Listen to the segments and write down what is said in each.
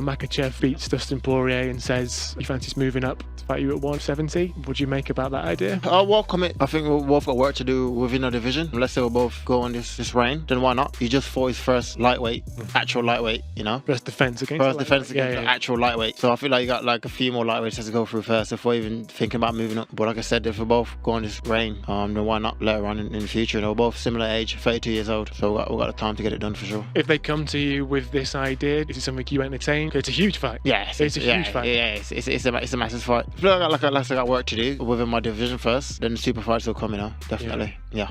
Islam Makhachev beats Dustin Poirier and says he fancies moving up to fight you at 170. What do you make about that idea? I'll welcome it. I think we've both got work to do within our division. Let's say we'll both go on this reign, then why not? He just fought his first lightweight, actual lightweight, you know? First defense against the actual lightweight. So I feel like you got like a few more lightweights to go through first before even thinking about moving up. But like I said, if we both go on this reign, then why not later on in the future? And we're both similar age, 32 years old. So we've got the time to get it done for sure. If they come to you with this idea, is it something you entertain? It's a huge fight. Yeah, it's a huge fight. Yeah, it's a massive fight. I feel like I got work to do within my division first. Then the super fights will come, you know, definitely. Yeah.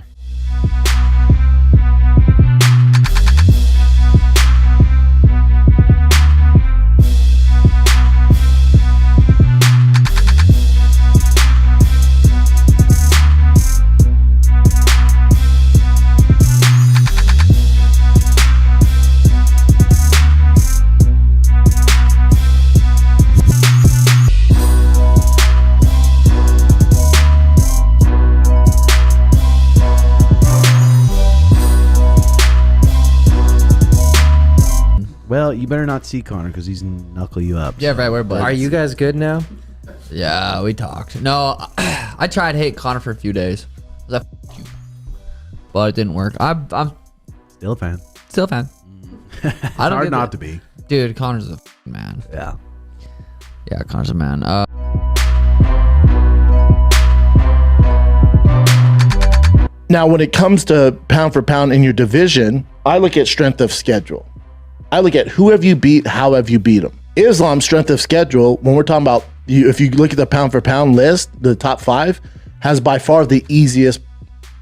Well, you better not see Conor because he's knuckle you up. Yeah, so. right. We're buddies. Are you guys good now? Yeah, we talked. No, I tried to hate Conor for a few days. I was like, you. But it didn't work. I'm Still a fan. still a fan. It's hard not to be. Dude, Conor's a man. Yeah. Yeah, Conor's a man. Now, when it comes to pound for pound in your division, I look at strength of schedule. I look at who have you beat, how have you beat them. Islam's strength of schedule, when we're talking about, if you look at the pound for pound list, the top 5, has by far the easiest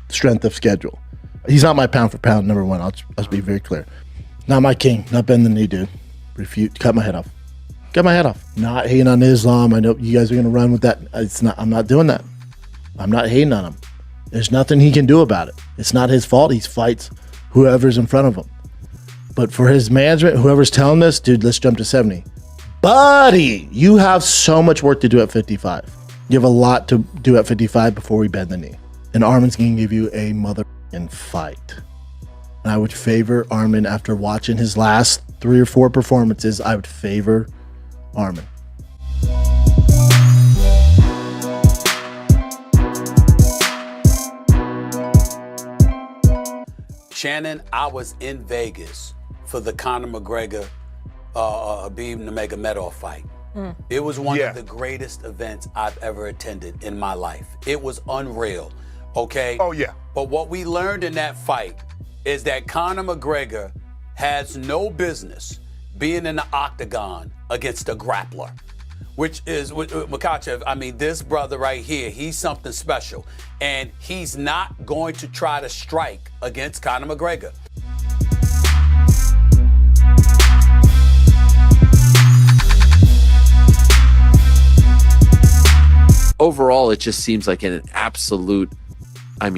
strength of schedule. He's not my pound for pound number 1. I'll be very clear. Not my king, not bend the knee, dude. Refute, cut my head off. Cut my head off. Not hating on Islam. I know you guys are gonna run with that. I'm not doing that. I'm not hating on him. There's nothing he can do about it. It's not his fault. He fights whoever's in front of him. But for his management, whoever's telling this, dude, let's jump to 70. Buddy, you have so much work to do at 55. You have a lot to do at 55 before we bend the knee. And Armin's going to give you a motherfucking fight. And I would favor Armin after watching his last 3 or 4 performances. I would favor Armin. Shannon, I was in Vegas for the Conor McGregor Khabib Nurmagomedov fight. It was one of the greatest events I've ever attended in my life. It was unreal, okay? Oh, yeah. But what we learned in that fight is that Conor McGregor has no business being in the octagon against a grappler, which is Makhachev. I mean, this brother right here, he's something special. And he's not going to try to strike against Conor McGregor. Overall, it just seems like an absolute,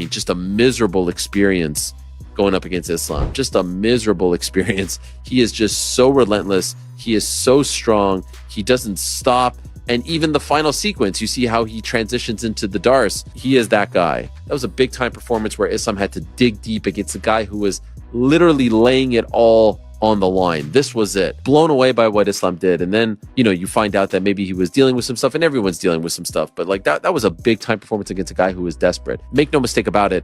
just a miserable experience going up against Islam. Just a miserable experience. He is just so relentless. He is so strong. He doesn't stop. And even the final sequence, you see how he transitions into the Darce. He is that guy. That was a big time performance where Islam had to dig deep against a guy who was literally laying it all on the line. This was it. Blown away by what Islam did. And then, you find out that maybe he was dealing with some stuff, and everyone's dealing with some stuff. But like that was a big time performance against a guy who was desperate. Make no mistake about it.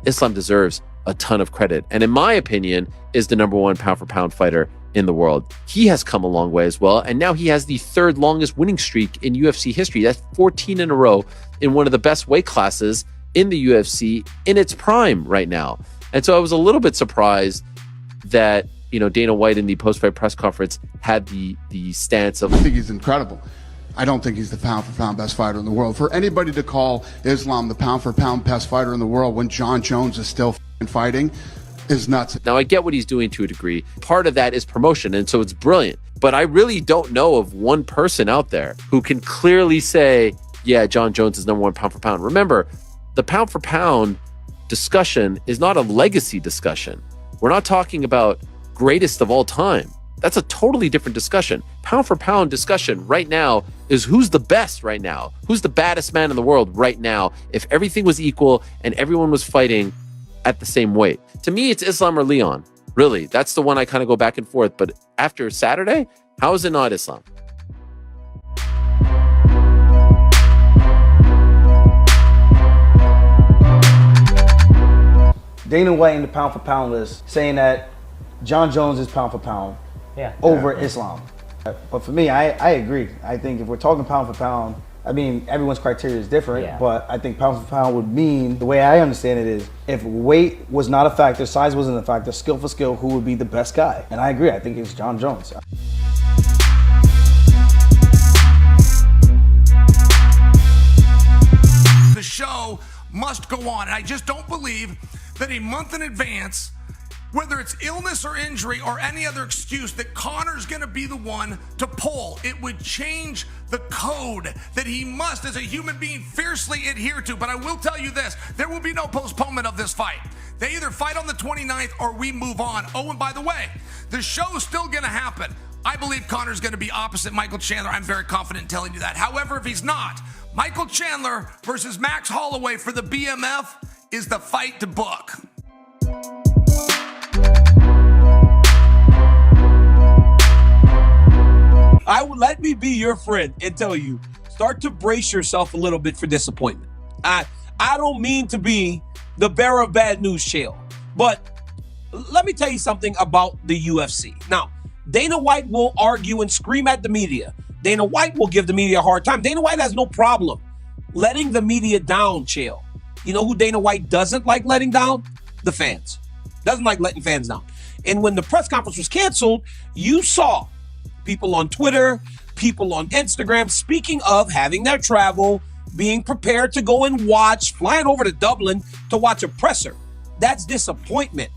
Islam deserves a ton of credit. And in my opinion, is the #1 pound for pound fighter in the world. He has come a long way as well. And now he has the 3rd longest winning streak in UFC history. That's 14 in a row in one of the best weight classes in the UFC in its prime right now. And so I was a little bit surprised that, Dana White in the post-fight press conference had the stance of, I think he's incredible. I don't think he's the pound for pound best fighter in the world. For anybody to call Islam the pound for pound best fighter in the world when John Jones is still fighting is nuts. Now, I get what he's doing to a degree. Part of that is promotion, and so it's brilliant. But I really don't know of one person out there who can clearly say, yeah, John Jones is #1 pound for pound. Remember, the pound for pound discussion is not a legacy discussion. We're not talking about greatest of all time. That's a totally different discussion. Pound for pound discussion right now is who's the best right now? Who's the baddest man in the world right now? If everything was equal and everyone was fighting at the same weight. To me, it's Islam or Leon. Really, that's the one I kind of go back and forth. But after Saturday, How is it not Islam? Dana White in the pound for pound list saying that John Jones is pound for pound over Islam. But for me, I agree. I think if we're talking pound for pound, I mean, everyone's criteria is different, but I think pound for pound would mean, the way I understand it is, if weight was not a factor, size wasn't a factor, skill for skill, who would be the best guy? And I agree, I think it's John Jones. The show must go on, and I just don't believe that a month in advance, whether it's illness or injury or any other excuse, that Conor's gonna be the one to pull. It would change the code that he must, as a human being, fiercely adhere to. But I will tell you this, there will be no postponement of this fight. They either fight on the 29th or we move on. Oh, and by the way, the show is still gonna happen. I believe Conor's gonna be opposite Michael Chandler. I'm very confident in telling you that. However, if he's not, Michael Chandler versus Max Holloway for the BMF is the fight to book. Let me be your friend and tell you, start to brace yourself a little bit for disappointment. I don't mean to be the bearer of bad news, Chael, but let me tell you something about the UFC. Now, Dana White will argue and scream at the media. Dana White will give the media a hard time. Dana White has no problem letting the media down, Chael. You know who Dana White doesn't like letting down? The fans. Doesn't like letting fans down. And when the press conference was canceled, you saw people on Twitter, people on Instagram, speaking of having their travel, being prepared to go and watch, flying over to Dublin to watch a presser. That's disappointment.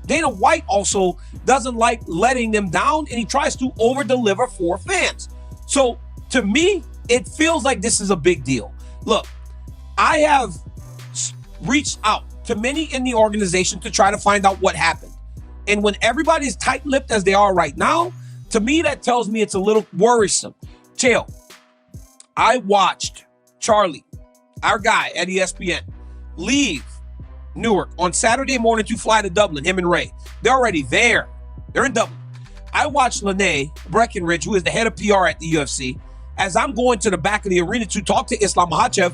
Dana White also doesn't like letting them down, and he tries to over-deliver for fans. So to me, it feels like this is a big deal. Look, I have reached out to many in the organization to try to find out what happened. And when everybody's tight-lipped as they are right now, to me, that tells me it's a little worrisome. Chael, I watched Charlie, our guy at ESPN, leave Newark on Saturday morning to fly to Dublin, him and Ray. They're already there. They're in Dublin. I watched Lene Breckenridge, who is the head of PR at the UFC, as I'm going to the back of the arena to talk to Islam Makhachev,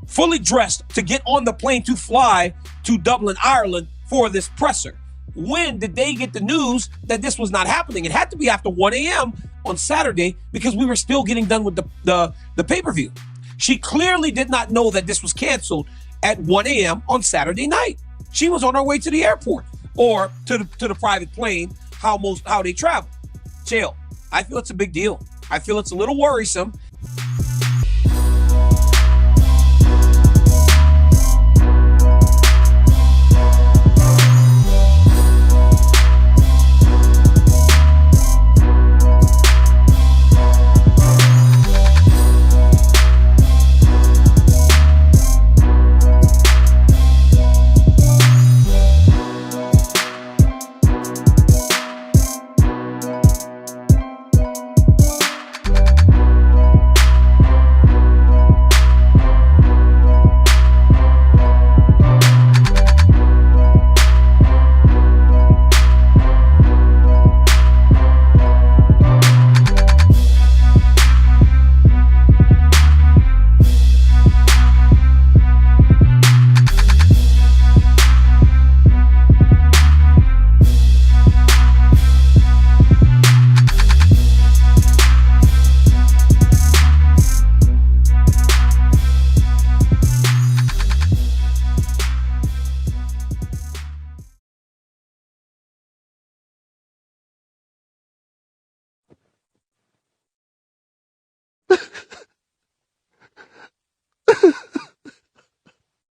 fully dressed to get on the plane to fly to Dublin, Ireland for this presser. When did they get the news that this was not happening? It had to be after 1 a.m. on Saturday because we were still getting done with the pay-per-view. She clearly did not know that this was canceled at 1 a.m. on Saturday night. She was on her way to the airport or to the private plane, how they travel. Chael, I feel it's a big deal. I feel it's a little worrisome.